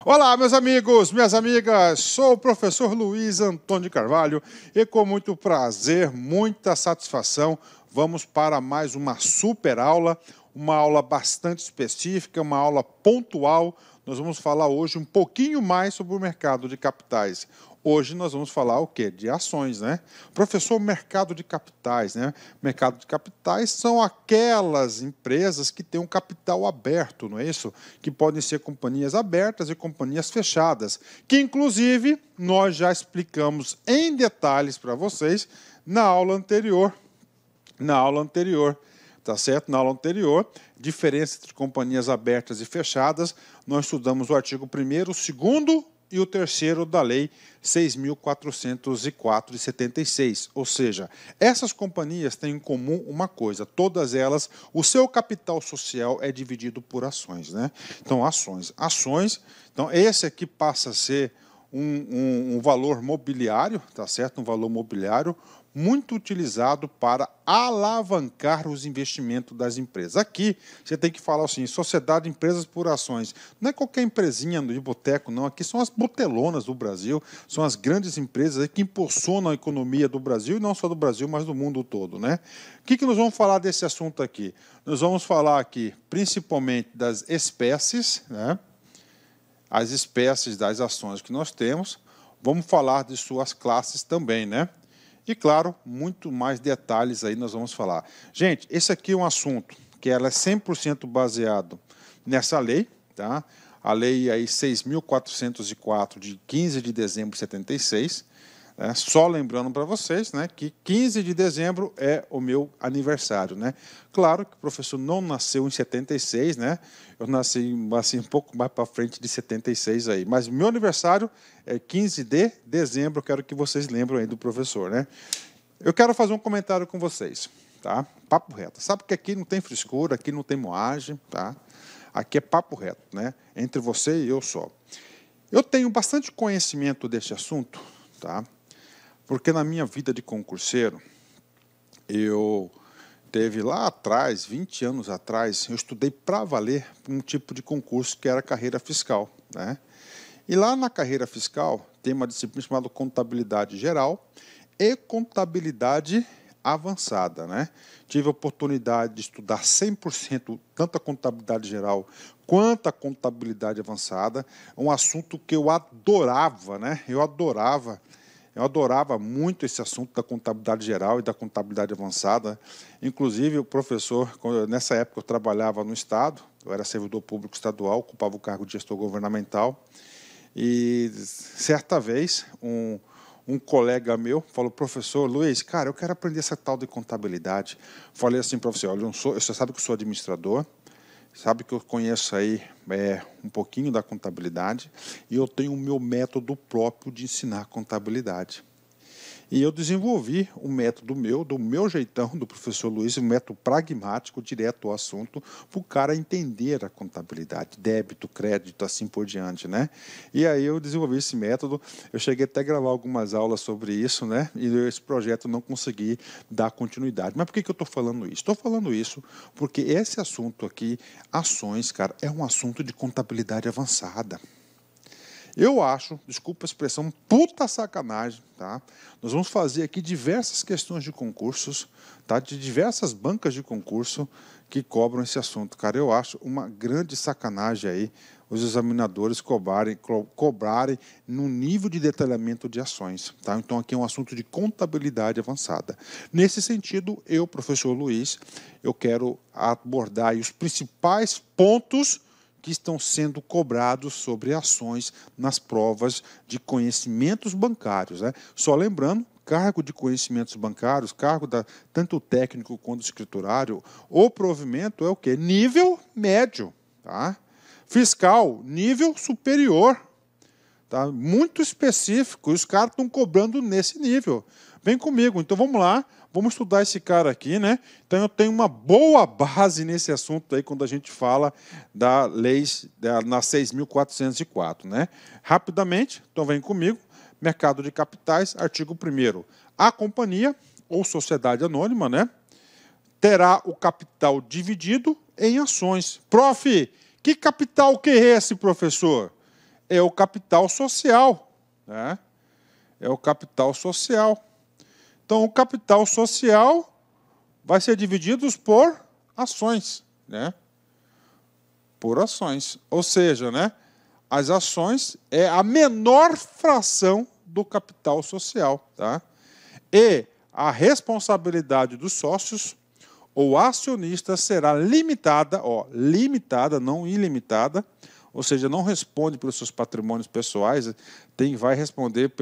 Olá, meus amigos, minhas amigas, sou o professor Luiz Antônio de Carvalho e com muito prazer, muita satisfação, vamos para mais uma super aula, uma aula bastante específica, uma aula pontual. Nós vamos falar hoje um pouquinho mais sobre o mercado de capitais. Hoje nós vamos falar o quê? De ações, né? Professor, mercado de capitais, né? Mercado de capitais são aquelas empresas que têm um capital aberto, não é isso? Que podem ser companhias abertas e companhias fechadas, que inclusive nós já explicamos em detalhes para vocês na aula anterior. Tá certo? Na aula anterior, diferença entre companhias abertas e fechadas, nós estudamos o artigo 1º, o 2º e o 3º da Lei 6.404 de 76. Ou seja, essas companhias têm em comum uma coisa, todas elas, o seu capital social é dividido por ações, né? Então, ações. Então, esse aqui passa a ser um valor mobiliário, tá certo? Um valor mobiliário muito utilizado para alavancar os investimentos das empresas. Aqui, você tem que falar assim, sociedade de empresas por ações. Não é qualquer empresinha de boteco, não. Aqui são as botelonas do Brasil, são as grandes empresas que impulsionam a economia do Brasil, e não só do Brasil, mas do mundo todo, né? O que nós vamos falar desse assunto aqui? Nós vamos falar aqui, principalmente, das espécies, né? As espécies das ações que nós temos. Vamos falar de suas classes também, né? E, claro, muito mais detalhes aí nós vamos falar. Gente, esse aqui é um assunto que ela é 100% baseado nessa lei, tá? A lei aí 6.404, de 15 de dezembro de 76. Né? Só lembrando para vocês, né, que 15 de dezembro é o meu aniversário, né? Claro que o professor não nasceu em 76, né? Eu nasci assim, um pouco mais para frente de 76 aí. Mas meu aniversário é 15 de dezembro, eu quero que vocês lembrem aí do professor, né? Eu quero fazer um comentário com vocês, tá? Papo reto. Sabe que aqui não tem frescura, aqui não tem moagem, tá? Aqui é papo reto, né? Entre você e eu só. Eu tenho bastante conhecimento desse assunto, tá? Porque na minha vida de concurseiro, eu teve lá atrás, 20 anos atrás, eu estudei para valer um tipo de concurso que era carreira fiscal, né? E lá na carreira fiscal tem uma disciplina chamada contabilidade geral e contabilidade avançada, né? Tive a oportunidade de estudar 100% tanto a contabilidade geral quanto a contabilidade avançada, um assunto que eu adorava, né? Eu adorava muito esse assunto da contabilidade geral e da contabilidade avançada. Inclusive, o professor, nessa época eu trabalhava no Estado, eu era servidor público estadual, ocupava o cargo de gestor governamental, e certa vez um colega meu falou, professor Luiz, cara, eu quero aprender essa tal de contabilidade. Falei assim para você, olha, você sabe que eu sou administrador, sabe que eu conheço aí um pouquinho da contabilidade e eu tenho o meu método próprio de ensinar contabilidade. E eu desenvolvi o método do meu jeitão, do professor Luiz, um método pragmático, direto ao assunto, para o cara entender a contabilidade, débito, crédito, assim por diante, né? E aí eu desenvolvi esse método, eu cheguei até a gravar algumas aulas sobre isso, né? E esse projeto não consegui dar continuidade. Mas por que eu estou falando isso? Estou falando isso porque esse assunto aqui, ações, cara, é um assunto de contabilidade avançada. Eu acho, desculpa a expressão, puta sacanagem, tá? Nós vamos fazer aqui diversas questões de concursos, tá? De diversas bancas de concurso que cobram esse assunto. Cara, eu acho uma grande sacanagem aí os examinadores cobrarem no nível de detalhamento de ações, tá? Então, aqui é um assunto de contabilidade avançada. Nesse sentido, eu, professor Luiz, eu quero abordar aí os principais pontos que estão sendo cobrados sobre ações nas provas de conhecimentos bancários, né? Só lembrando, cargo de conhecimentos bancários, cargo tanto técnico quanto escriturário, o provimento é o quê? Nível médio, tá? Fiscal, nível superior, tá? Muito específico, e os caras estão cobrando nesse nível. Vem comigo, então vamos lá. Vamos estudar esse cara aqui, né? Então eu tenho uma boa base nesse assunto aí quando a gente fala da lei na 6.404, né? Rapidamente, então vem comigo. Mercado de capitais, artigo 1º. A companhia ou sociedade anônima, né, terá o capital dividido em ações. Prof, que capital que é esse, professor? é o capital social, né? É o capital social. Então, o capital social vai ser dividido por ações, né? Por ações. Ou seja, né, as ações é a menor fração do capital social, tá? E a responsabilidade dos sócios ou acionistas será limitada, limitada, não ilimitada, ou seja, não responde pelos seus patrimônios pessoais, vai responder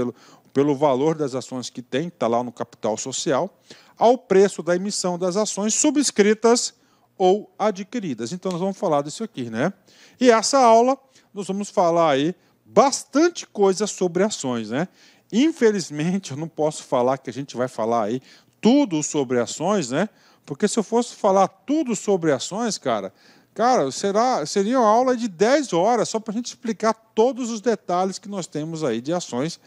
pelo valor das ações que tem, está lá no capital social, ao preço da emissão das ações subscritas ou adquiridas. Então, nós vamos falar disso aqui, né? E essa aula, nós vamos falar aí bastante coisa sobre ações, né? Infelizmente, eu não posso falar que a gente vai falar aí tudo sobre ações, né? Porque se eu fosse falar tudo sobre ações, cara, seria uma aula de 10 horas só para a gente explicar todos os detalhes que nós temos aí de ações.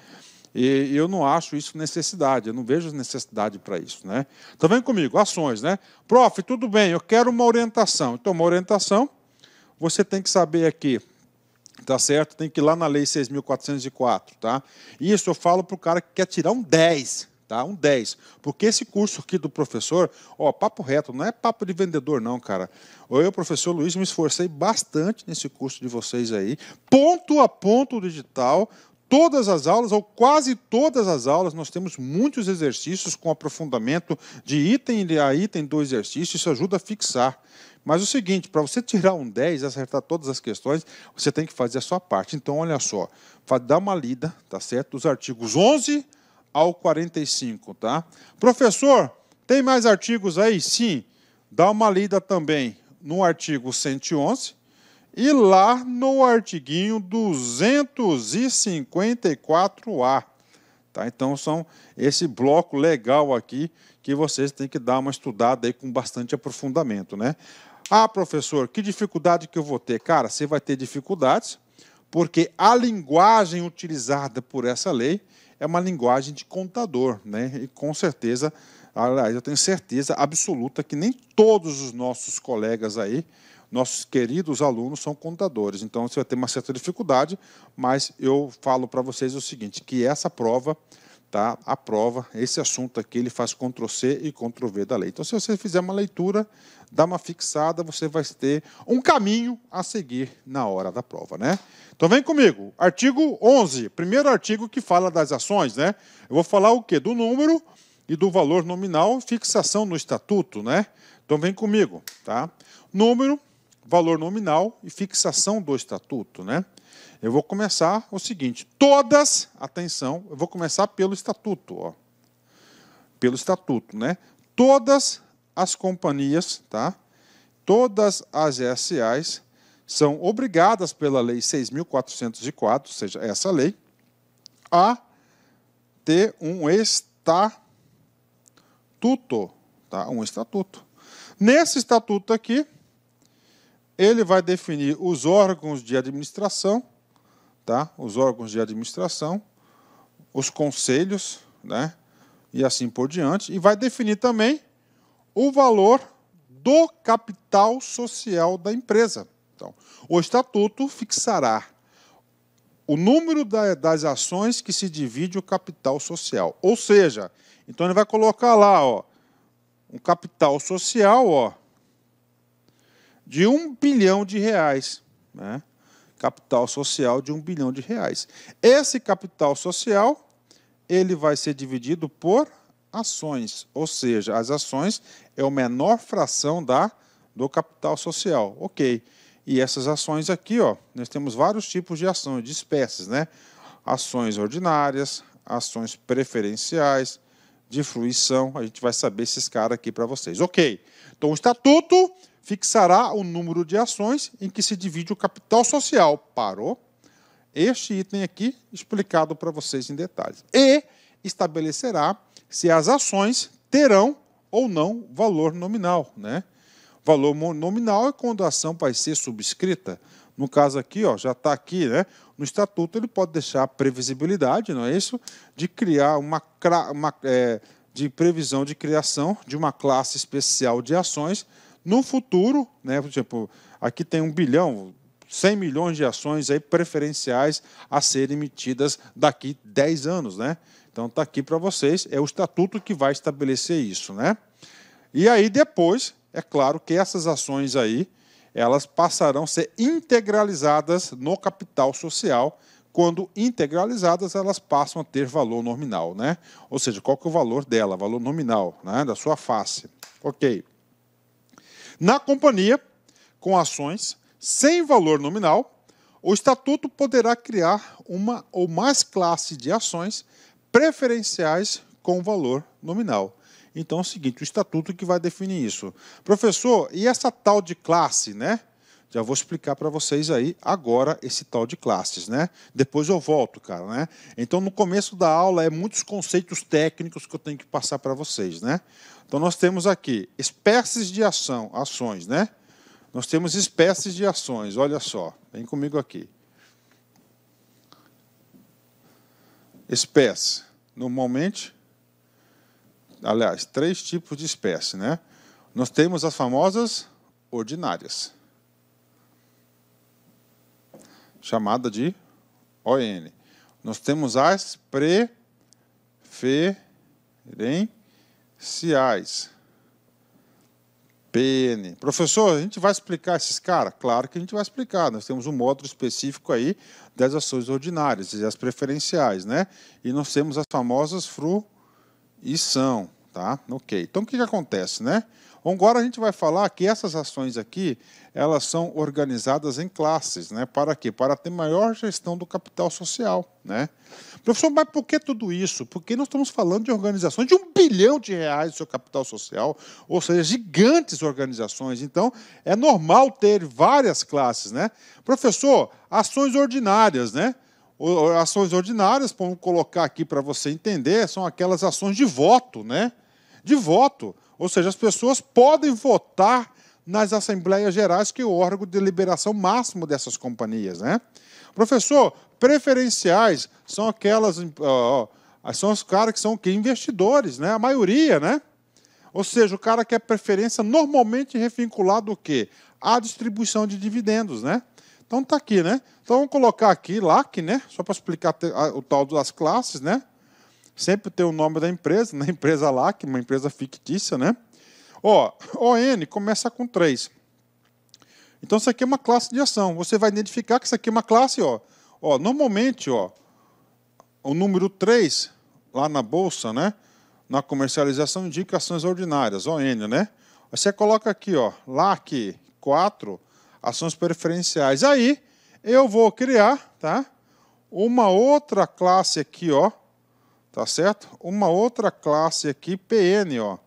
E eu não acho isso necessidade, eu não vejo necessidade para isso, né? Então vem comigo, ações, né? Prof, tudo bem, eu quero uma orientação. Então, uma orientação, você tem que saber aqui, tá certo? Tem que ir lá na Lei 6.404, tá? Isso eu falo para o cara que quer tirar um 10, tá? Um 10. Porque esse curso aqui do professor, papo reto, não é papo de vendedor não, cara. Eu, professor Luiz, me esforcei bastante nesse curso de vocês aí, ponto a ponto digital. Todas as aulas, ou quase todas as aulas, nós temos muitos exercícios com aprofundamento de item a item do exercício, isso ajuda a fixar. Mas o seguinte, para você tirar um 10 e acertar todas as questões, você tem que fazer a sua parte. Então, olha só, dá uma lida, tá certo? Dos artigos 11 ao 45, tá? Professor, tem mais artigos aí? Sim, dá uma lida também no artigo 111, e lá no artiguinho 254A. Tá? Então, são esse bloco legal aqui que vocês têm que dar uma estudada aí com bastante aprofundamento, né? Ah, professor, que dificuldade que eu vou ter? Cara, você vai ter dificuldades, porque a linguagem utilizada por essa lei é uma linguagem de contador, né? E com certeza, aliás, eu tenho certeza absoluta que nem todos os nossos colegas aí, nossos queridos alunos, são contadores. Então, você vai ter uma certa dificuldade, mas eu falo para vocês o seguinte, que essa prova, tá? A prova, esse assunto aqui, ele faz Ctrl+C e Ctrl+V da lei. Então, se você fizer uma leitura, dá uma fixada, você vai ter um caminho a seguir na hora da prova, né? Então, vem comigo. Artigo 11, primeiro artigo que fala das ações, né? Eu vou falar o quê? Do número e do valor nominal, fixação no estatuto, né? Então, vem comigo, tá? Número, valor nominal e fixação do estatuto, né? Eu vou começar o seguinte, atenção, eu vou começar pelo estatuto, pelo estatuto, né? Todas as companhias, tá? Todas as SAs são obrigadas pela Lei 6.404, ou seja, essa lei, a ter um estatuto, tá? Um estatuto. Nesse estatuto aqui, ele vai definir os órgãos de administração, tá? Os órgãos de administração, os conselhos, né? E assim por diante. E vai definir também o valor do capital social da empresa. Então, o estatuto fixará o número das ações que se divide o capital social. Ou seja, então ele vai colocar lá, um capital social, de R$1 bilhão, né? Capital social de R$1 bilhão. Esse capital social, ele vai ser dividido por ações, ou seja, as ações é a menor fração do capital social. Ok. E essas ações aqui, nós temos vários tipos de ações, de espécies, né? Ações ordinárias, ações preferenciais, de fruição, a gente vai saber esses caras aqui para vocês. Ok. Então, o estatuto fixará o número de ações em que se divide o capital social. Parou? Este item aqui, explicado para vocês em detalhes. E estabelecerá se as ações terão ou não valor nominal, né? Valor nominal é quando a ação vai ser subscrita. No caso aqui, já está aqui, né? No estatuto ele pode deixar a previsibilidade, não é isso? De criar de previsão de criação de uma classe especial de ações no futuro, né? Por exemplo, aqui tem R$1 bilhão, 100 milhões de ações aí preferenciais a serem emitidas daqui 10 anos, né? Então está aqui para vocês, é o estatuto que vai estabelecer isso, né? E aí depois, é claro que essas ações aí, elas passarão a ser integralizadas no capital social. Quando integralizadas, elas passam a ter valor nominal, né? Ou seja, qual que é o valor dela? Valor nominal, né? Da sua face. Ok. Na companhia, com ações sem valor nominal, o estatuto poderá criar uma ou mais classes de ações preferenciais com valor nominal. Então é o seguinte, o estatuto que vai definir isso. Professor, e essa tal de classe, né? Já vou explicar para vocês aí agora esse tal de classes, né? Depois eu volto, cara, né? Então, no começo da aula, é muitos conceitos técnicos que eu tenho que passar para vocês, né? Então, nós temos aqui espécies de ações, né? Nós temos espécies de ações, olha só, vem comigo aqui. Espécie, normalmente, aliás, 3 tipos de espécie, né? Nós temos as famosas ordinárias, chamada de ON. Nós temos as preferenciais, PN. Professor, a gente vai explicar esses caras? Claro que a gente vai explicar. Nós temos um módulo específico aí das ações ordinárias e as preferenciais, né? E nós temos as famosas fruição, tá? Ok. Então, o que acontece, né? Agora a gente vai falar que essas ações aqui, elas são organizadas em classes, né? Para quê? Para ter maior gestão do capital social, né? Professor, mas por que tudo isso? Porque nós estamos falando de organizações de R$1 bilhão do seu capital social, ou seja, gigantes organizações. Então, é normal ter várias classes, né? Professor, ações ordinárias, né? Ações ordinárias, vamos colocar aqui para você entender, são aquelas ações de voto, né? De voto. Ou seja, as pessoas podem votar nas assembleias gerais, que é o órgão de deliberação máximo dessas companhias, né? Professor, preferenciais são aquelas, são os caras que são investidores, né? A maioria, né? Ou seja, o cara quer preferência normalmente revinculado ao quê? À distribuição de dividendos, né? Então está aqui, né? Então vamos colocar aqui LAC, né? Só para explicar o tal das classes, né? Sempre tem o nome da empresa, né? Empresa LAC, uma empresa fictícia, né? Ó, ON começa com 3. Então, isso aqui é uma classe de ação. Você vai identificar que isso aqui é uma classe, ó. Ó, normalmente, ó, o número 3, lá na bolsa, né? Na comercialização, indica ações ordinárias, ON, né? Você coloca aqui, ó, LAC 4, ações preferenciais. Aí, eu vou criar, tá? Uma outra classe aqui, ó. Tá certo? Uma outra classe aqui, PN, ó.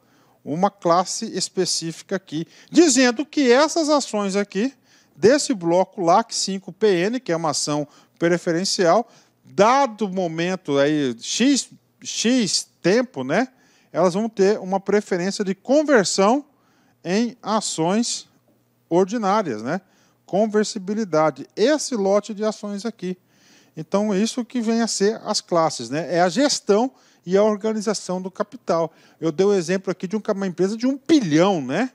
Uma classe específica aqui, dizendo que essas ações aqui, desse bloco LAC 5PN, que é uma ação preferencial, dado o momento aí, X tempo, né? Elas vão ter uma preferência de conversão em ações ordinárias, né? Conversibilidade. Esse lote de ações aqui. Então, isso que vem a ser as classes, né? É a gestão e a organização do capital. Eu dei o exemplo aqui de uma empresa de 1 bilhão, né?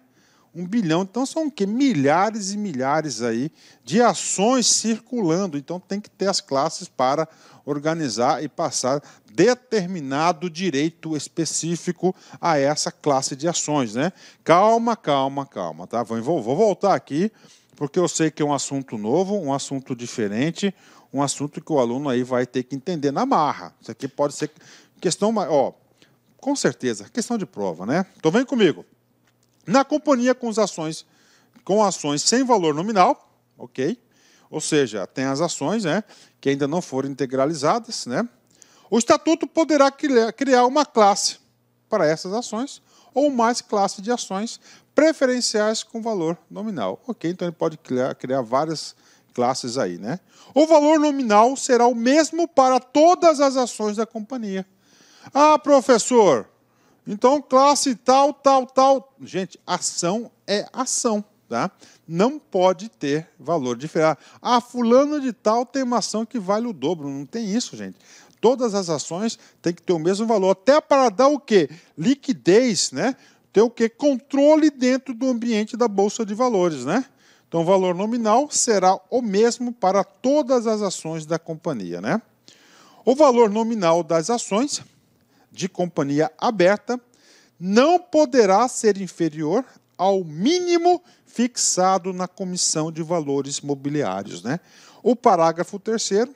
1 bilhão. Então, são o quê? Milhares e milhares aí de ações circulando. Então, tem que ter as classes para organizar e passar determinado direito específico a essa classe de ações, né? Calma, calma, calma, tá? Vou voltar aqui, porque eu sei que é um assunto novo, um assunto diferente, um assunto que o aluno aí vai ter que entender na marra. Isso aqui pode ser questão, ó, com certeza, questão de prova, né? Então vem comigo. Na companhia com ações sem valor nominal, ok? Ou seja, tem as ações, né, que ainda não foram integralizadas, né? O estatuto poderá criar uma classe para essas ações ou mais classes de ações preferenciais com valor nominal, ok? Então ele pode criar várias classes aí, né? O valor nominal será o mesmo para todas as ações da companhia. Ah, professor, então classe tal, tal, tal. Gente, ação é ação, tá? Não pode ter valor diferente. Ah, fulano de tal tem uma ação que vale o dobro. Não tem isso, gente. Todas as ações têm que ter o mesmo valor, até para dar o quê? Liquidez, né? Ter o quê? Controle dentro do ambiente da Bolsa de Valores, né? Então, o valor nominal será o mesmo para todas as ações da companhia, né? O valor nominal das ações de companhia aberta não poderá ser inferior ao mínimo fixado na Comissão de Valores Mobiliários, né? O parágrafo 3º,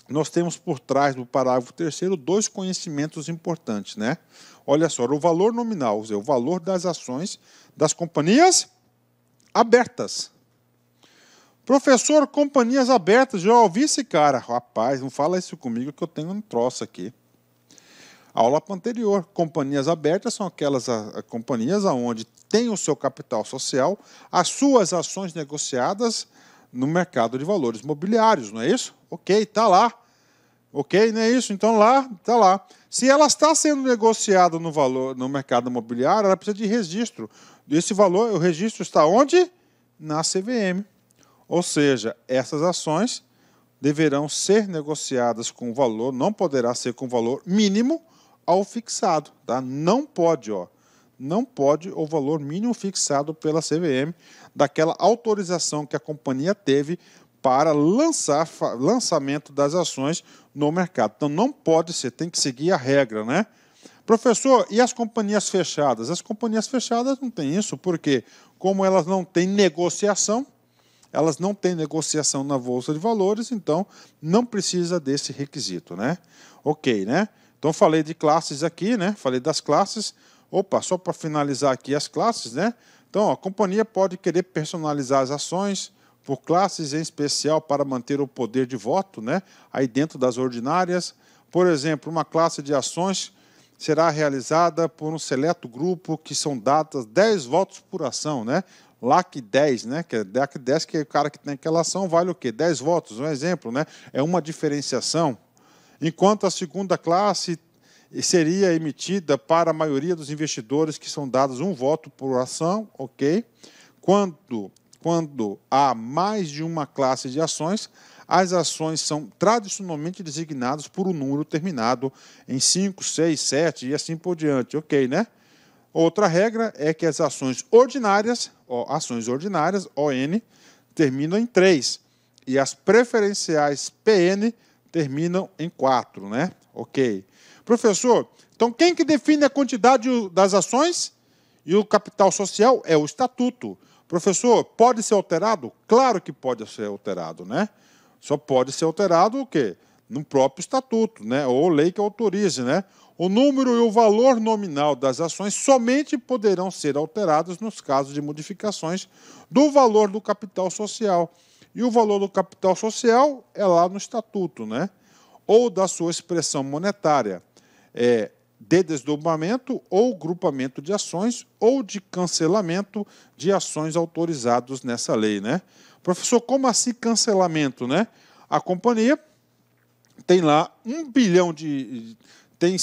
nós temos por trás do parágrafo 3º dois conhecimentos importantes, né? Olha só, o valor nominal, ou seja, o valor das ações das companhias abertas. Professor, companhias abertas, já ouvi esse cara. Rapaz, não fala isso comigo que eu tenho um troço aqui. Aula anterior, companhias abertas são aquelas companhias onde tem o seu capital social, as suas ações negociadas no mercado de valores mobiliários, não é isso? Ok, está lá. Ok, não é isso? Então lá, está lá. Se ela está sendo negociada no mercado imobiliário, ela precisa de registro. Esse valor, o registro está onde? Na CVM. Ou seja, essas ações deverão ser negociadas com valor, não poderá ser com valor mínimo ao fixado. Tá? Não pode, ó. Não pode o valor mínimo fixado pela CVM daquela autorização que a companhia teve para lançamento das ações no mercado. Então, não pode ser, tem que seguir a regra, né? Professor, e as companhias fechadas? As companhias fechadas não têm isso, porque como elas não têm negociação, na Bolsa de Valores, então não precisa desse requisito, né? Ok, né? Então, falei de classes aqui, né? Falei das classes. Opa, só para finalizar aqui as classes, né? Então, a companhia pode querer personalizar as ações por classes, em especial para manter o poder de voto, né? Aí dentro das ordinárias. Por exemplo, uma classe de ações será realizada por um seleto grupo que são dadas 10 votos por ação, né? LAC 10, né? Que é LAC 10, que é o cara que tem aquela ação, vale o quê? 10 votos, um exemplo, né? É uma diferenciação. Enquanto a segunda classe seria emitida para a maioria dos investidores, que são dados um voto por ação, ok? Quando há mais de uma classe de ações, as ações são tradicionalmente designadas por um número terminado em 5, 6, 7 e assim por diante, ok, né? Outra regra é que as ações ordinárias, ON, terminam em 3 e as preferenciais PN terminam em 4, né? Ok. Professor, então quem que define a quantidade das ações e o capital social é o estatuto. Professor, pode ser alterado? Claro que pode ser alterado, né? Só pode ser alterado o quê? No próprio estatuto, né? Ou lei que autorize, né? O número e o valor nominal das ações somente poderão ser alterados nos casos de modificações do valor do capital social. E o valor do capital social é lá no estatuto, né? Ou da sua expressão monetária, de desdobramento ou grupamento de ações ou de cancelamento de ações autorizados nessa lei, né? Professor, como assim cancelamento, né? A companhia tem lá 1 bilhão de... tem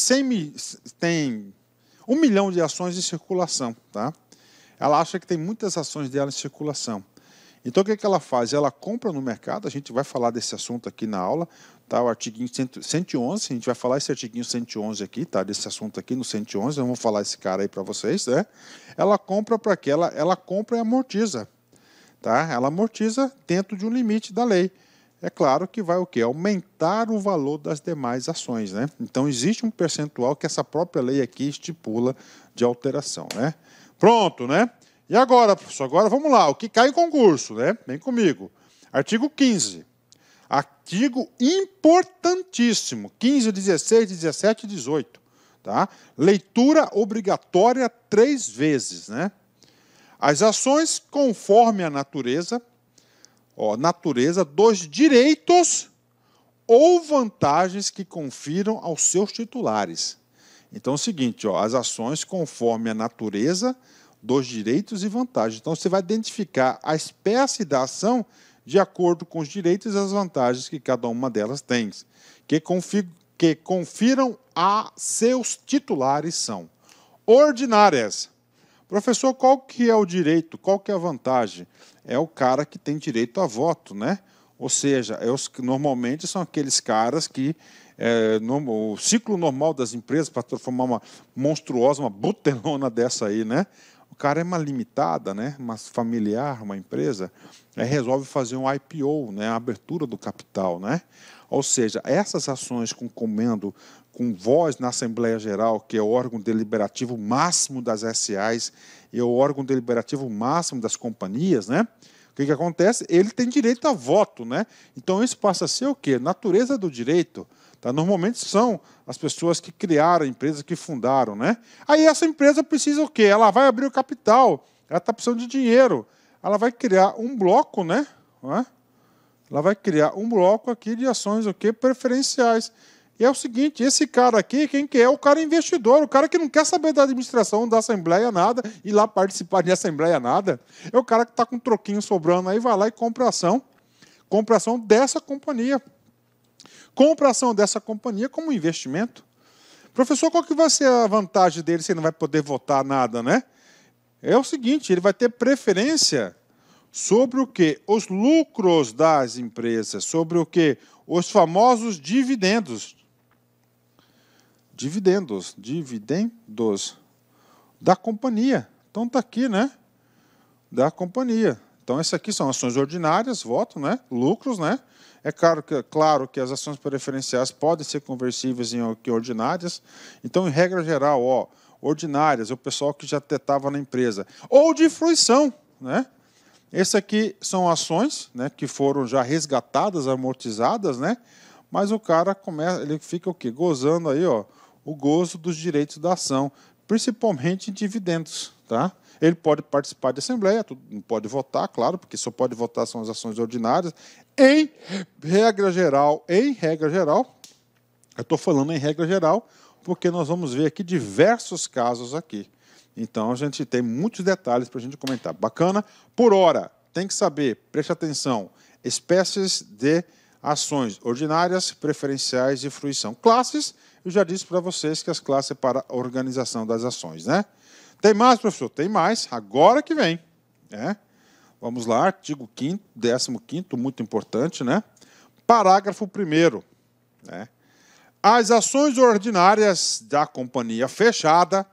1 milhão de ações em circulação, tá? Ela acha que tem muitas ações dela em circulação. Então, o que ela faz? Ela compra no mercado, a gente vai falar desse assunto aqui na aula, tá? O artiguinho 111, a gente vai falar esse artiguinho 111 aqui, tá? Desse assunto aqui no 111, eu vou falar esse cara aí para vocês, né? Ela compra para quê? Ela compra e amortiza, tá? Ela amortiza dentro de um limite da lei. É claro que vai o quê? Aumentar o valor das demais ações, né? Então, existe um percentual que essa própria lei aqui estipula de alteração, né? Pronto, né? E agora, professor, agora vamos lá, o que cai em concurso, né? Vem comigo. Artigo 15. Artigo importantíssimo, 15, 16, 17 e 18. Tá? Leitura obrigatória 3 vezes, né? As ações conforme a natureza, dos direitos ou vantagens que confiram aos seus titulares. Então é o seguinte, as ações conforme a natureza dos direitos e vantagens. Então, você vai identificar a espécie da ação de acordo com os direitos e as vantagens que cada uma delas tem, que confiram a seus titulares são ordinárias. Professor, qual que é o direito? Qual que é a vantagem? É o cara que tem direito a voto, né? Ou seja, normalmente são aqueles caras que o ciclo normal das empresas para transformar uma monstruosa, uma butelona dessa aí, né? O cara é uma limitada, né? Uma familiar, uma empresa, resolve fazer um IPO, né? A abertura do capital, né? Ou seja, essas ações com comando, com voz na Assembleia Geral, que é o órgão deliberativo máximo das SAs e o órgão deliberativo máximo das companhias, né? O que acontece? Ele tem direito a voto, né? Então isso passa a ser o quê? Natureza do direito. Tá? Normalmente são as pessoas que criaram a empresa, que fundaram, né? Aí essa empresa precisa o quê? Ela vai abrir o capital, ela está precisando de dinheiro, ela vai criar um bloco, né? Ela vai criar um bloco aqui de ações o quê? Preferenciais. E é o seguinte, esse cara aqui, quem que é? O cara investidor, o cara que não quer saber da administração da Assembleia nada, ir lá participar de Assembleia nada. É o cara que está com um troquinho sobrando aí, vai lá e compra ação. Compra ação dessa companhia. Compra ação dessa companhia como investimento. Professor, qual que vai ser a vantagem dele se ele não vai poder votar nada, né? É o seguinte, ele vai ter preferência sobre o quê? Os lucros das empresas, sobre o quê? Os famosos dividendos. Dividendos da companhia. Então está aqui, né? Da companhia. Então, essas aqui são ações ordinárias, voto, né? Lucros, né? É claro que as ações preferenciais podem ser conversíveis em ordinárias. Então, em regra geral, ó, ordinárias, o pessoal que já estava na empresa. Ou de fruição, né? Esse aqui são ações, né, que foram já resgatadas, amortizadas, né? Mas o cara ele fica o quê? Gozando aí, ó, o gozo dos direitos da ação, principalmente em dividendos, tá? Ele pode participar de assembleia, não pode votar, claro, porque só pode votar são as ações ordinárias. Em regra geral, eu estou falando em regra geral, porque nós vamos ver aqui diversos casos aqui. Então, a gente tem muitos detalhes para a gente comentar. Bacana? Por hora, tem que saber, preste atenção, espécies de ações ordinárias, preferenciais e fruição. Classes, eu já disse para vocês que as classes é para a organização das ações, né? Tem mais, professor? Tem mais. Agora que vem. Né? Vamos lá, artigo 5º, 15º, muito importante, né? Parágrafo 1º. Né? As ações ordinárias da companhia fechada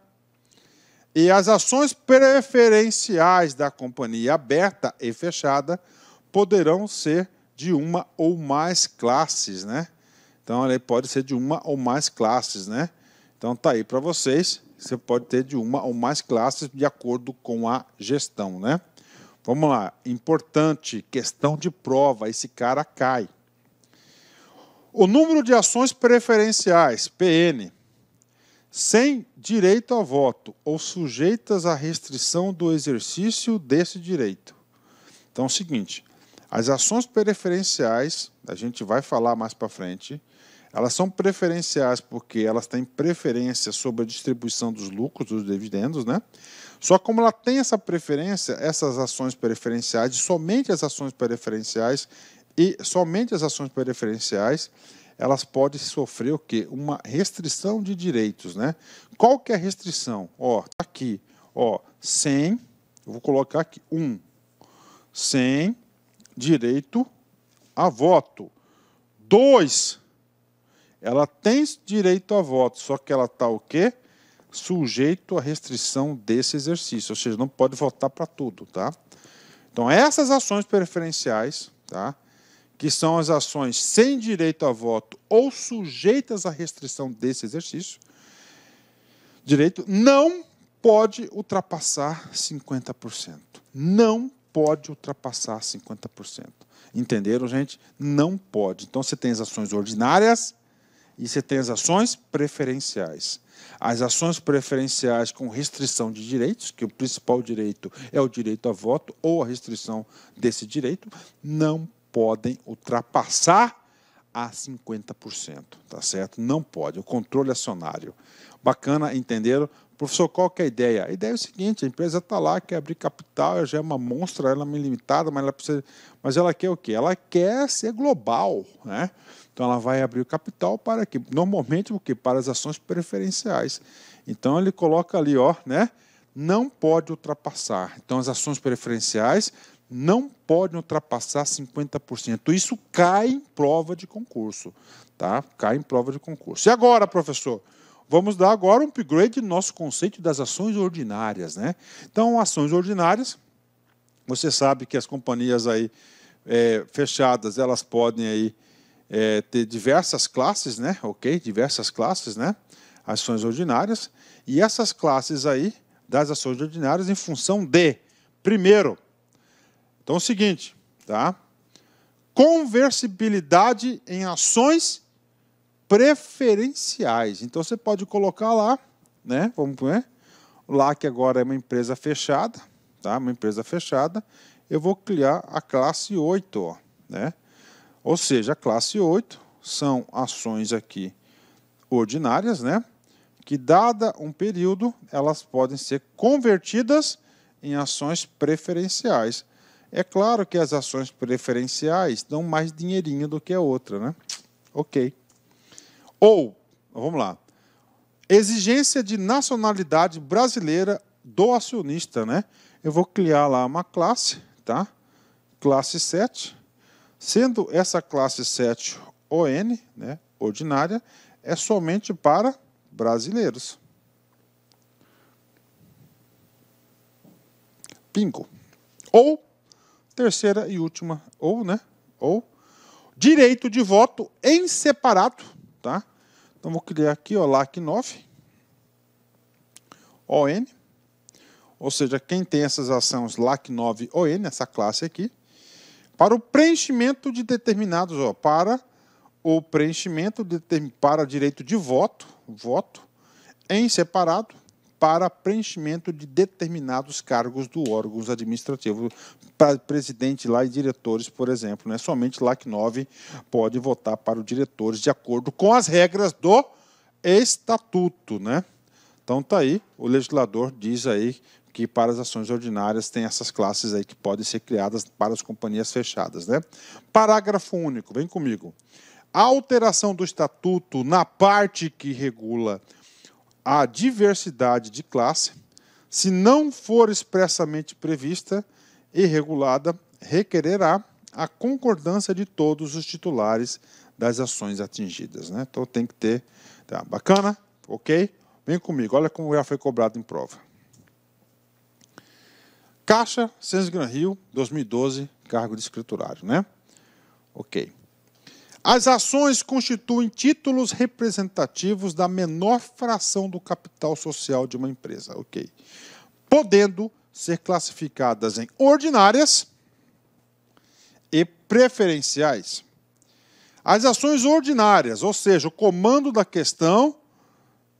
e as ações preferenciais da companhia aberta e fechada poderão ser de uma ou mais classes, né? Então, ele pode ser de uma ou mais classes, né? Então, está aí para vocês. Você pode ter de uma ou mais classes de acordo com a gestão, né? Vamos lá. Importante, questão de prova. Esse cara cai. O número de ações preferenciais, PN, sem direito a voto ou sujeitas à restrição do exercício desse direito. Então, é o seguinte, as ações preferenciais, a gente vai falar mais para frente, elas são preferenciais porque elas têm preferência sobre a distribuição dos lucros, dos dividendos, né? Só como ela tem essa preferência, essas ações preferenciais, e somente as ações preferenciais, elas podem sofrer o quê? Uma restrição de direitos, né? Qual que é a restrição? Ó, tá aqui, ó, sem, eu vou colocar aqui, sem direito a voto. 2, ela tem direito a voto, só que ela está o quê? Sujeito à restrição desse exercício, ou seja, não pode votar para tudo, tá? Então, essas ações preferenciais, tá? Que são as ações sem direito a voto ou sujeitas à restrição desse exercício, direito não pode ultrapassar 50%. Não pode ultrapassar 50%. Entenderam, gente? Não pode. Então, você tem as ações ordinárias e você tem as ações preferenciais. As ações preferenciais com restrição de direitos, que o principal direito é o direito a voto ou a restrição desse direito, não podem ultrapassar a 50%, tá certo? Não pode, o controle acionário. Bacana, entenderam? Professor, qual que é a ideia? A ideia é o seguinte, a empresa está lá, quer abrir capital, ela já é uma monstra, ela é ilimitada, mas ela quer o quê? Ela quer ser global, né? Então, ela vai abrir o capital para quê? Normalmente, o quê? Para as ações preferenciais. Então, ele coloca ali, ó, né? Não pode ultrapassar. Então, as ações preferenciais não podem ultrapassar 50%. Isso cai em prova de concurso, tá? Cai em prova de concurso. E agora, professor? vamos dar agora um upgrade no nosso conceito das ações ordinárias, né? Então, ações ordinárias, você sabe que as companhias aí fechadas, elas podem aí ter diversas classes, né? Ok? Diversas classes, né? Ações ordinárias. E essas classes aí das ações ordinárias em função de, primeiro, então é o seguinte, tá? Conversibilidade em ações preferenciais. Então você pode colocar lá, né? Vamos ver, lá que agora é uma empresa fechada, tá? Uma empresa fechada. Eu vou criar a classe 8, ó, né? Ou seja, a classe 8 são ações aqui ordinárias, né? Que, dada um período, elas podem ser convertidas em ações preferenciais. É claro que as ações preferenciais dão mais dinheirinho do que a outra, né? Ok. Ou, vamos lá, exigência de nacionalidade brasileira do acionista, né? Eu vou criar lá uma classe, tá? Classe 7. Sendo essa classe 7 ON, né, ordinária, é somente para brasileiros. Bingo. Ou, terceira e última, ou direito de voto em separado, tá? Então, vou criar aqui, ó, LAC 9, ON, ou seja, quem tem essas ações LAC 9 ON, essa classe aqui, para o preenchimento de determinados, ó, para o preenchimento para direito de voto em separado, para preenchimento de determinados cargos do órgãos administrativos, para presidente lá e diretores, por exemplo, né? Somente LAC 9 pode votar para os diretores de acordo com as regras do estatuto, né? Então tá aí, o legislador diz aí que para as ações ordinárias tem essas classes aí que podem ser criadas para as companhias fechadas, né? Parágrafo único, vem comigo. A alteração do estatuto na parte que regula a diversidade de classe, se não for expressamente prevista e regulada, requererá a concordância de todos os titulares das ações atingidas, né? Então tem que ter, tá, bacana, ok? Vem comigo, olha como já foi cobrado em prova. Caixa, Sens Gran Rio, 2012, cargo de escriturário, né? Ok. As ações constituem títulos representativos da menor fração do capital social de uma empresa, ok? Podendo ser classificadas em ordinárias e preferenciais. As ações ordinárias, ou seja, o comando da questão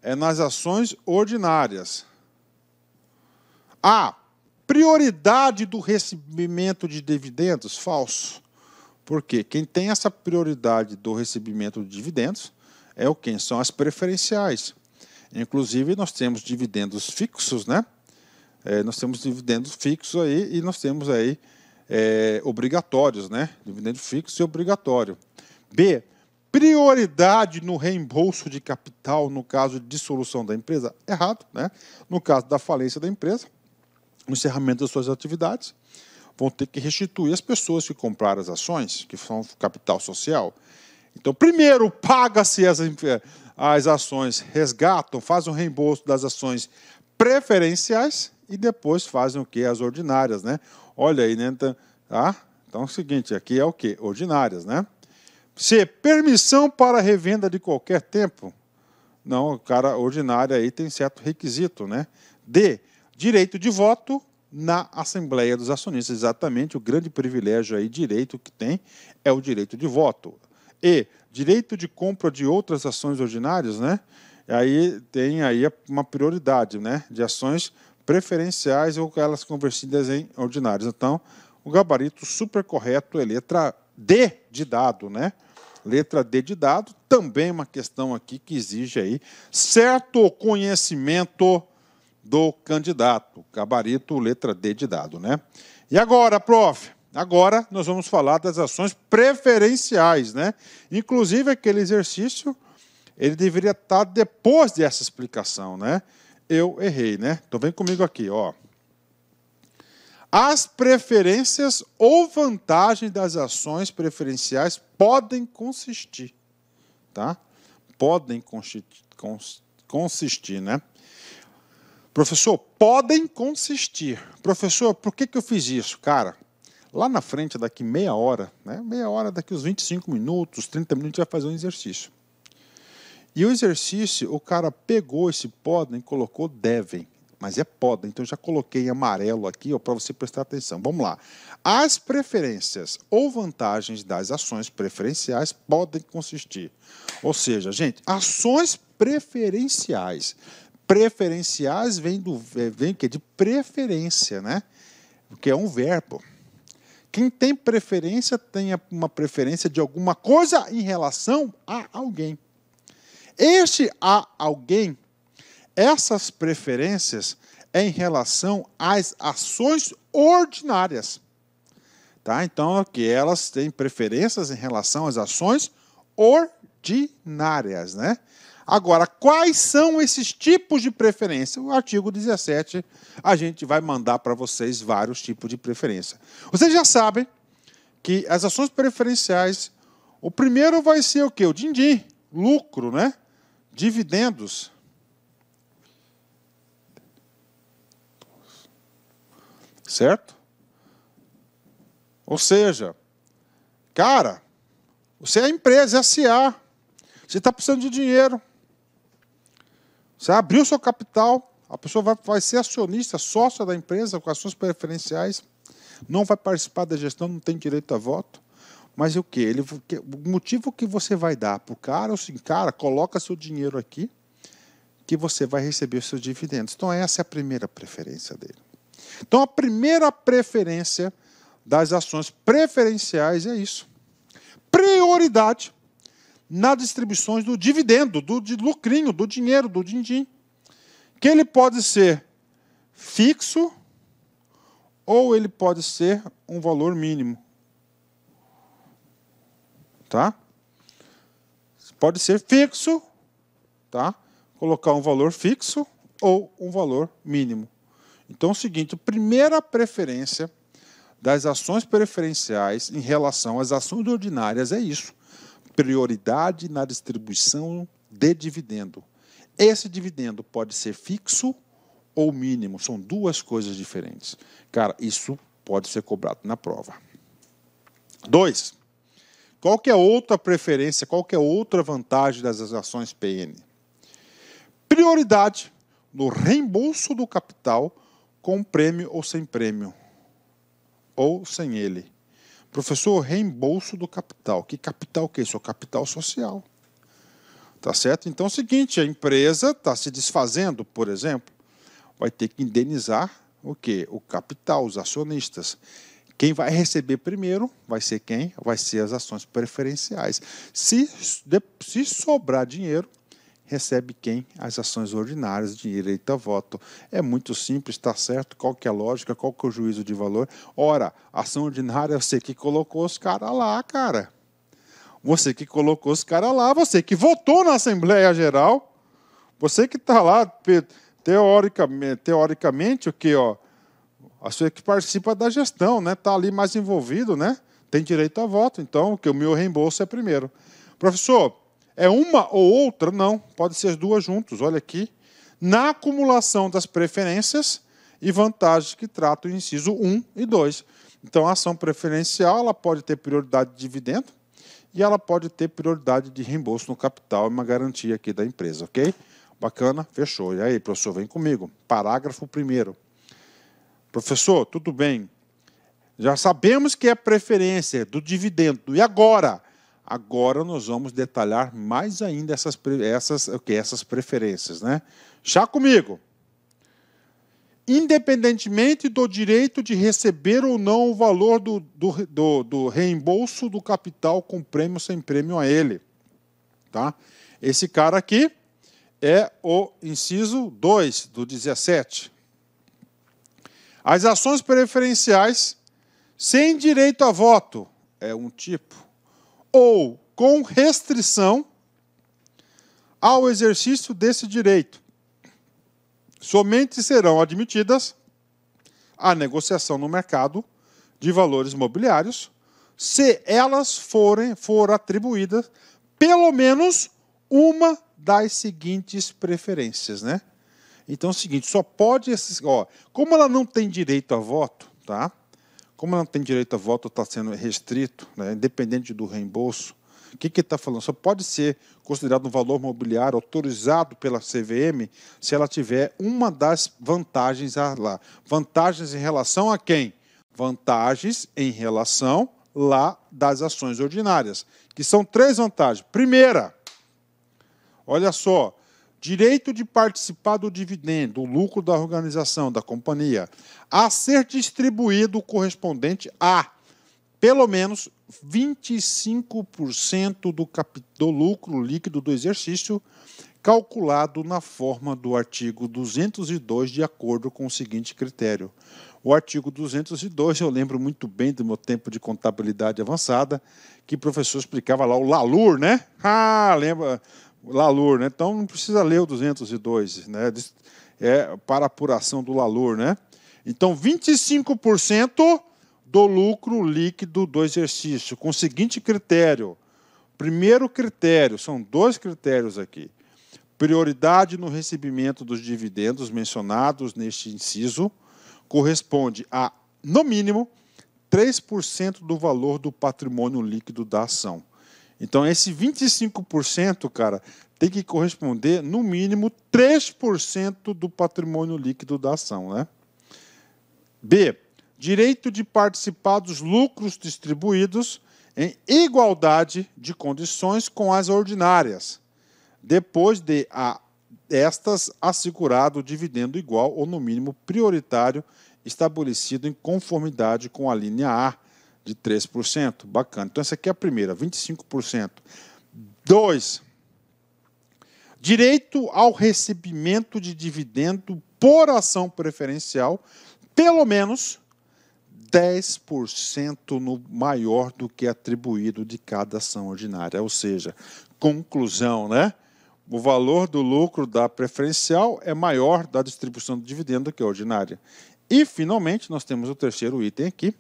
é nas ações ordinárias. A prioridade do recebimento de dividendos, falso. Por quê? Quem tem essa prioridade do recebimento de dividendos é quem? São as preferenciais. Inclusive, nós temos dividendos fixos, né? Nós temos dividendos fixos aí e nós temos aí obrigatórios, né? Dividendo fixo e obrigatório. B, prioridade no reembolso de capital no caso de dissolução da empresa. Errado, né? No caso da falência da empresa, no encerramento das suas atividades, vão ter que restituir as pessoas que compraram as ações, que são capital social. Então, primeiro, paga-se as ações, resgatam, fazem um reembolso das ações preferenciais e depois fazem o quê? As ordinárias, né? Olha aí, né? Então é o seguinte, aqui é o quê? Ordinárias, né? C, permissão para revenda de qualquer tempo. Não, o cara ordinário aí tem certo requisito, né? D, direito de voto na Assembleia dos Acionistas. Exatamente, o grande privilégio aí, direito que tem, é o direito de voto. E, direito de compra de outras ações ordinárias, né? Aí tem aí uma prioridade, né? De ações preferenciais ou elas convertidas em ordinárias. Então, o gabarito super correto é letra D de dado, né? Letra D de dado, também uma questão aqui que exige aí certo conhecimento do candidato. Gabarito, letra D de dado, né? E agora, prof? Agora nós vamos falar das ações preferenciais, né? Inclusive, aquele exercício, ele deveria estar depois dessa explicação, né? Eu errei, né? Então, vem comigo aqui, ó. As preferências ou vantagens das ações preferenciais podem consistir, tá? Podem consistir, né? Professor, podem consistir. Professor, por que eu fiz isso? Cara, lá na frente, daqui meia hora, né? Meia hora, daqui uns 25 minutos, 30 minutos, a gente vai fazer um exercício. E o exercício, o cara pegou esse podem e colocou devem. Mas é podem, então eu já coloquei em amarelo aqui para você prestar atenção. Vamos lá. As preferências ou vantagens das ações preferenciais podem consistir. Ou seja, gente, ações preferenciais. Preferenciais vem de preferência, né? Que é um verbo. Quem tem preferência tem uma preferência de alguma coisa em relação a alguém. Este a alguém, essas preferências é em relação às ações ordinárias. Tá? Então, aqui elas têm preferências em relação às ações ordinárias, né? Agora, quais são esses tipos de preferência? O artigo 17, a gente vai mandar para vocês vários tipos de preferência. Vocês já sabem que as ações preferenciais, o primeiro vai ser o quê? O din-din, lucro, né? Dividendos. Certo? Ou seja, cara, você é a empresa, é a SA, você está precisando de dinheiro. Você abriu seu capital, a pessoa vai ser acionista, sócia da empresa, com ações preferenciais, não vai participar da gestão, não tem direito a voto. Mas o quê? O motivo que você vai dar para o cara é o seguinte, cara, coloca seu dinheiro aqui, que você vai receber os seus dividendos. Então, essa é a primeira preferência dele. Então, a primeira preferência das ações preferenciais é isso. Prioridade nas distribuições do dividendo, do lucrinho, do dinheiro, do din-din. Que ele pode ser fixo ou ele pode ser um valor mínimo. Tá? Pode ser fixo, tá? Colocar um valor fixo ou um valor mínimo. Então é o seguinte, a primeira preferência das ações preferenciais em relação às ações ordinárias é isso. Prioridade na distribuição de dividendo. Esse dividendo pode ser fixo ou mínimo, são duas coisas diferentes. Cara, isso pode ser cobrado na prova. 2. Qual que é outra preferência, qual que é outra vantagem das ações PN? Prioridade no reembolso do capital com prêmio ou sem prêmio, ou sem ele. Professor, reembolso do capital. Que capital que é isso? É o capital social. Tá certo? Então é o seguinte, a empresa está se desfazendo, por exemplo, vai ter que indenizar o quê? O capital, os acionistas. Quem vai receber primeiro vai ser quem? Vai ser as ações preferenciais. Se sobrar dinheiro, recebe quem? As ações ordinárias, direito a voto. É muito simples, está certo? Qual que é a lógica? Qual que é o juízo de valor? Ora, ação ordinária é você que colocou os caras lá, cara. Você que colocou os caras lá, você que votou na Assembleia Geral, você que está lá, teoricamente, o que, ó, você que participa da gestão, né? Está ali mais envolvido, né? Tem direito a voto, então que o meu reembolso é primeiro. Professor, é uma ou outra? Não, pode ser as duas juntas. Olha aqui, na acumulação das preferências e vantagens que tratam o inciso 1 e 2. Então, a ação preferencial ela pode ter prioridade de dividendo e ela pode ter prioridade de reembolso no capital, é uma garantia aqui da empresa, ok? Bacana, fechou. E aí, professor, vem comigo. Parágrafo 1º. Professor, tudo bem. Já sabemos que é preferência do dividendo. E agora? Agora nós vamos detalhar mais ainda essas preferências, né? Já comigo. Independentemente do direito de receber ou não o valor do reembolso do capital com prêmio ou sem prêmio a ele. Tá? Esse cara aqui é o inciso 2 do 17. As ações preferenciais sem direito a voto é um tipo, ou com restrição ao exercício desse direito. Somente serão admitidas a negociação no mercado de valores mobiliários se elas for atribuídas pelo menos uma das seguintes preferências, né? Então é o seguinte, só pode como ela não tem direito a voto, tá? Como ela não tem direito a voto, está sendo restrito, né, independente do reembolso. O que está falando? Só pode ser considerado um valor mobiliário autorizado pela CVM se ela tiver uma das vantagens lá. Vantagens em relação a quem? Vantagens em relação lá das ações ordinárias, que são 3 vantagens. Primeira, olha só, direito de participar do dividendo, do lucro da organização, da companhia, a ser distribuído correspondente a pelo menos 25% do lucro líquido do exercício, calculado na forma do artigo 202, de acordo com o seguinte critério. O artigo 202, eu lembro muito bem do meu tempo de contabilidade avançada, que o professor explicava lá o LALUR, né? Lembra? LALUR, né? Então não precisa ler o 202, né? Para apuração do LALUR, né? Então 25% do lucro líquido do exercício, com o seguinte critério. Primeiro critério, são 2 critérios aqui. Prioridade no recebimento dos dividendos mencionados neste inciso corresponde a, no mínimo, 3% do valor do patrimônio líquido da ação. Então, esse 25%, cara, tem que corresponder, no mínimo, 3% do patrimônio líquido da ação, né? B. Direito de participar dos lucros distribuídos em igualdade de condições com as ordinárias, depois de estas assegurado o dividendo igual ou, no mínimo, prioritário, estabelecido em conformidade com a linha A, de 3%. Bacana. Então, essa aqui é a primeira, 25%. 2. Direito ao recebimento de dividendo por ação preferencial, pelo menos 10% no maior do que atribuído de cada ação ordinária. Ou seja, conclusão, né? O valor do lucro da preferencial é maior da distribuição do dividendo do que a ordinária. E, finalmente, nós temos o terceiro item aqui,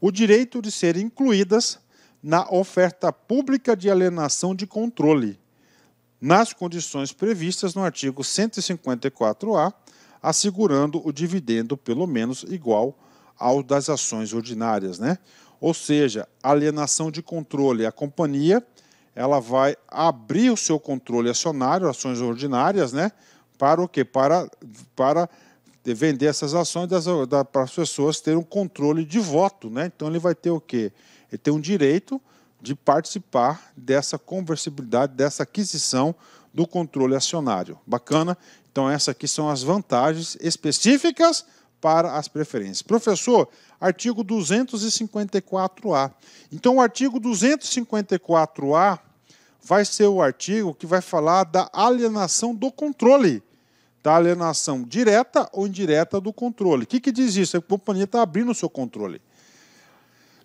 o direito de serem incluídas na oferta pública de alienação de controle, nas condições previstas no artigo 154A, assegurando o dividendo pelo menos igual ao das ações ordinárias, né? Ou seja, alienação de controle. A companhia ela vai abrir o seu controle acionário, ações ordinárias, né? Para o quê? Para vender essas ações para as pessoas terem um controle de voto, né? Então ele vai ter o quê? Ele tem um direito de participar dessa conversibilidade, dessa aquisição do controle acionário. Bacana? Então essas aqui são as vantagens específicas para as preferências. Professor, artigo 254A. Então o artigo 254A vai ser o artigo que vai falar da alienação do controle, da alienação direta ou indireta do controle. O que diz isso? A companhia está abrindo o seu controle.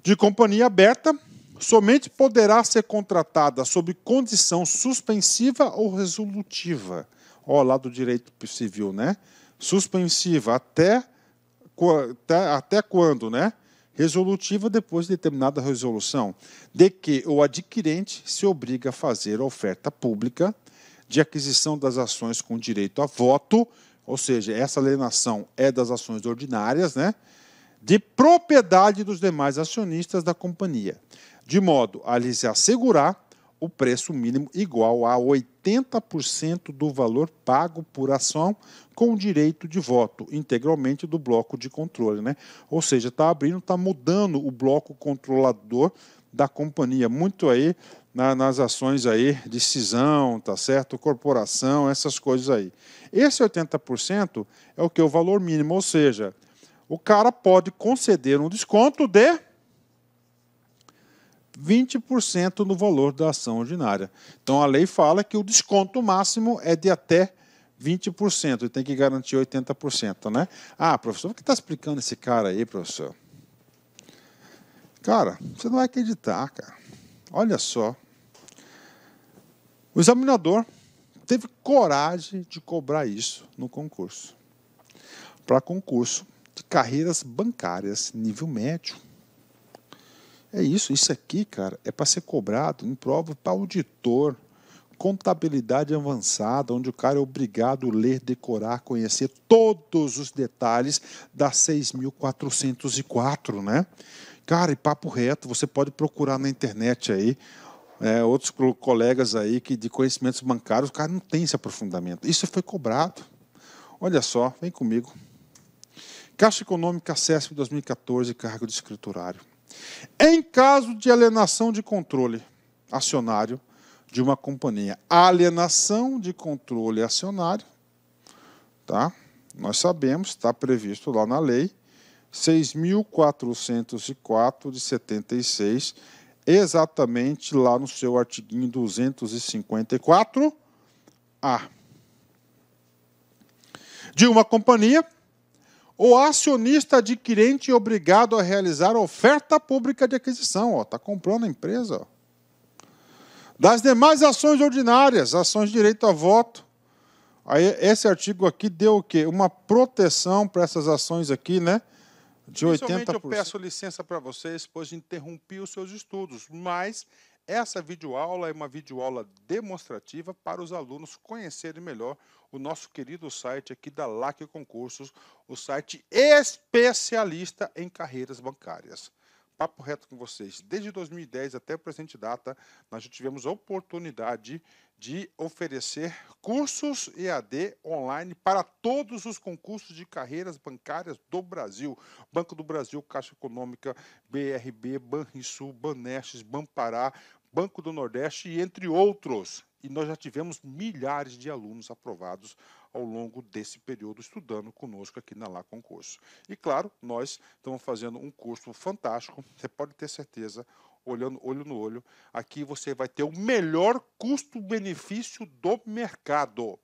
De companhia aberta, somente poderá ser contratada sob condição suspensiva ou resolutiva. Ó, lá do direito civil, né? Suspensiva até quando, né? Resolutiva depois de determinada resolução, de que o adquirente se obriga a fazer a oferta pública de aquisição das ações com direito a voto, ou seja, essa alienação é das ações ordinárias, né? De propriedade dos demais acionistas da companhia, de modo a lhes assegurar o preço mínimo igual a 80% do valor pago por ação com direito de voto, integralmente do bloco de controle, né? Ou seja, está abrindo, está mudando o bloco controlador da companhia, muito aí nas ações aí de cisão, tá certo? Corporação, essas coisas aí. Esse 80% é o que? O valor mínimo, ou seja, o cara pode conceder um desconto de 20% no valor da ação ordinária. Então, a lei fala que o desconto máximo é de até 20%, e tem que garantir 80%, né? Ah, professor, o que está explicando esse cara aí, professor? Cara, você não vai acreditar, cara. Olha só. O examinador teve coragem de cobrar isso no concurso. Para concurso de carreiras bancárias, nível médio. É isso aqui, cara, é para ser cobrado em prova para auditor, Contabilidade avançada, onde o cara é obrigado a ler, decorar, conhecer todos os detalhes da 6.404, né? Cara, e papo reto, você pode procurar na internet aí, outros colegas aí que de conhecimentos bancários, o cara não tem esse aprofundamento. Isso foi cobrado. Olha só, vem comigo. Caixa Econômica CESP 2014, cargo de escriturário. Em caso de alienação de controle acionário de uma companhia, alienação de controle acionário, tá? Nós sabemos, está previsto lá na lei 6.404 de 76, exatamente lá no seu artiguinho 254A. De uma companhia, o acionista adquirente é obrigado a realizar oferta pública de aquisição. Está comprando a empresa. Ó. Das demais ações ordinárias, ações de direito a voto. Aí, esse artigo aqui deu o quê? Uma proteção para essas ações aqui, né? De 80%. Inicialmente eu peço licença para vocês, pois interrompi os seus estudos, mas essa videoaula é uma videoaula demonstrativa para os alunos conhecerem melhor o nosso querido site aqui da LAC Concursos, o site especialista em carreiras bancárias. Papo reto com vocês, desde 2010 até a presente data, nós já tivemos a oportunidade de oferecer cursos EAD online para todos os concursos de carreiras bancárias do Brasil. Banco do Brasil, Caixa Econômica, BRB, Banrisul, Banestes, Banpará, Banco do Nordeste e entre outros. E nós já tivemos milhares de alunos aprovados ao longo desse período estudando conosco aqui na LA Concurso. E claro, nós estamos fazendo um curso fantástico, você pode ter certeza, olhando olho no olho, aqui você vai ter o melhor custo-benefício do mercado.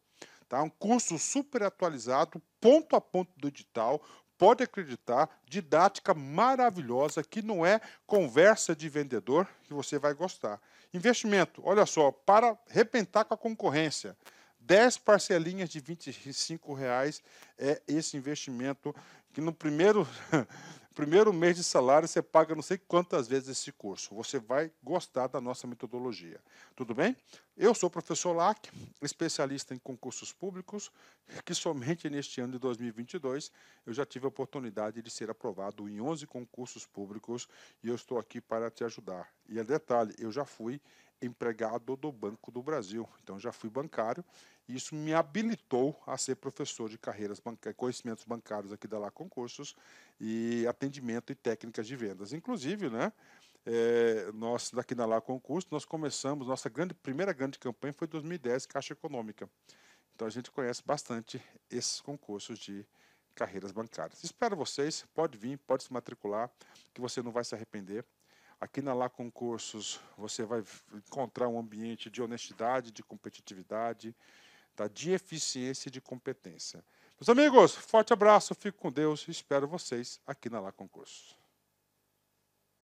Tá? Um curso super atualizado, ponto a ponto do edital, pode acreditar, didática maravilhosa, que não é conversa de vendedor, que você vai gostar. Investimento, olha só, para arrebentar com a concorrência, 10 parcelinhas de R$ 25 é esse investimento que no primeiro mês de salário você paga não sei quantas vezes esse curso. Você vai gostar da nossa metodologia. Tudo bem? Eu sou o professor Lac, especialista em concursos públicos, que somente neste ano de 2022 eu já tive a oportunidade de ser aprovado em 11 concursos públicos e eu estou aqui para te ajudar. E detalhe, eu já fui empregado do Banco do Brasil, então já fui bancário e isso me habilitou a ser professor de carreiras bancárias, conhecimentos bancários aqui da LA Concursos e atendimento e técnicas de vendas. Inclusive, né, nós daqui na LA Concurso, nós começamos, nossa primeira grande campanha foi em 2010, Caixa Econômica. Então a gente conhece bastante esses concursos de carreiras bancárias. Espero vocês, pode vir, pode se matricular, que você não vai se arrepender. Aqui na LA Concursos você vai encontrar um ambiente de honestidade, de competitividade, tá? De eficiência e de competência. Meus amigos, forte abraço, fico com Deus e espero vocês aqui na LA Concursos.